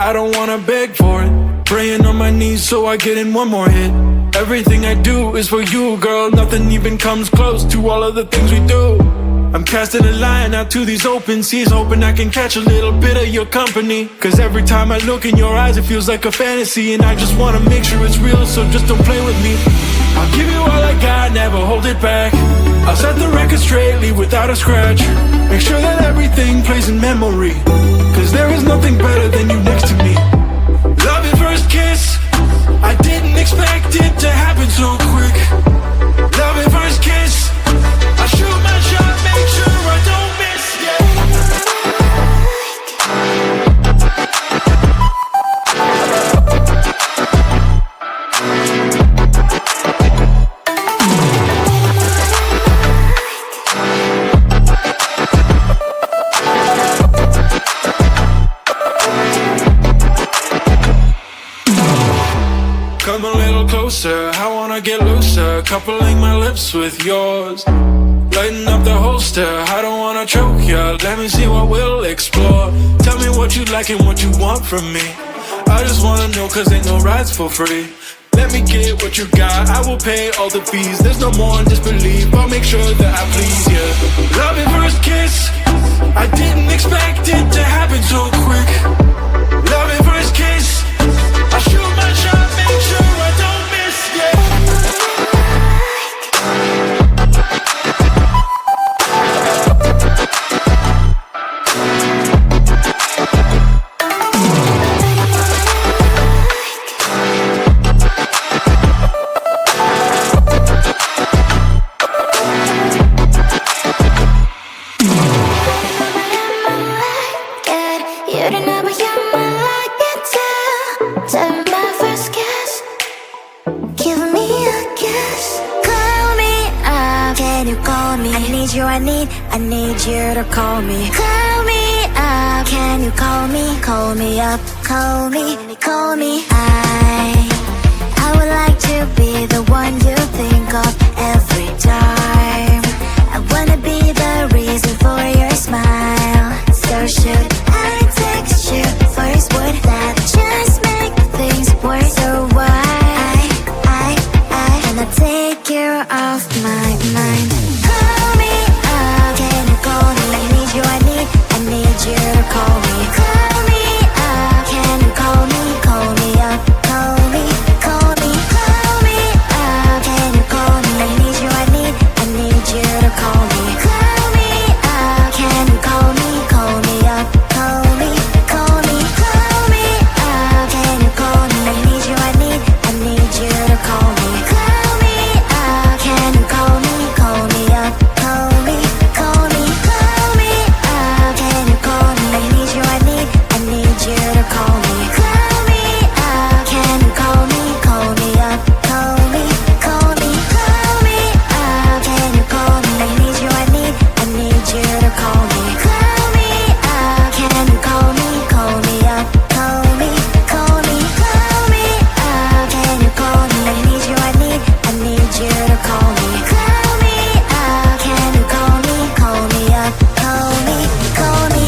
I don't wanna beg for it. Praying on my knees so I get in one more hit. Everything I do is for you, girl. Nothing even comes close to all of the things we do. I'm casting a line out to these open seas, hoping I can catch a little bit of your company. Cause every time I look in your eyes it feels like a fantasy, and I just wanna make sure it's real, so just don't play with me. I'll give you all I got, never hold it back. I'll set the record straight, leave without a scratch. Make sure that everything plays in memory, cause there is nothing better than you next to me. Love at first kiss, I didn't expect it to happen so quick. Love at first kiss, I shoot my shot, make sure I don't miss, Come a little closer, I wanna get looser. Coupling my lips with yours, lighten up the holster, I don't wanna choke ya. Let me see what we'll explore. Tell me what you like and what you want from me. I just wanna know, cause ain't no rides for free. Let me get what you got, I will pay all the fees. There's no more disbelief, I'll make sure that I please you. Love at first kiss, I didn't expect it to happen so quick. Love at first kiss, I shoot my shot, make sure I don't miss, I need you to call me. Call me up. Can you call me? Call me up. Call me, call me. I would like to be the one you think of every time. I wanna be the reason for your smile. So should I text you first? Would that just make things worse? So why I cannot take you off my mind. You to call me. Call me up. Can you call me? Call me up. Call me, call me, call me up. Can you call me? I need you to call me. Call me up. Can you call me? Call me up. Call me, call me, call me up. Can you call me? I need you to call me. Call me up. Can you call me? Call me up. Call me, call me, call me up. Can you call me? I need you to call me. Call me up. Can you call me? Call me up. Call me, call me, call me up. Can you call me? I need you to call me. Call me up. Can you call me? Call me up. Call me, call me, call me up. Can you call me? I need you to call me. Call me up. Can you call me? Call me up. Call me, call me.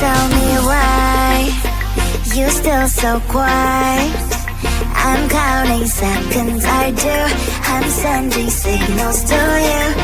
Tell me why you still so quiet. I'm counting seconds, I do. I'm sending signals to you.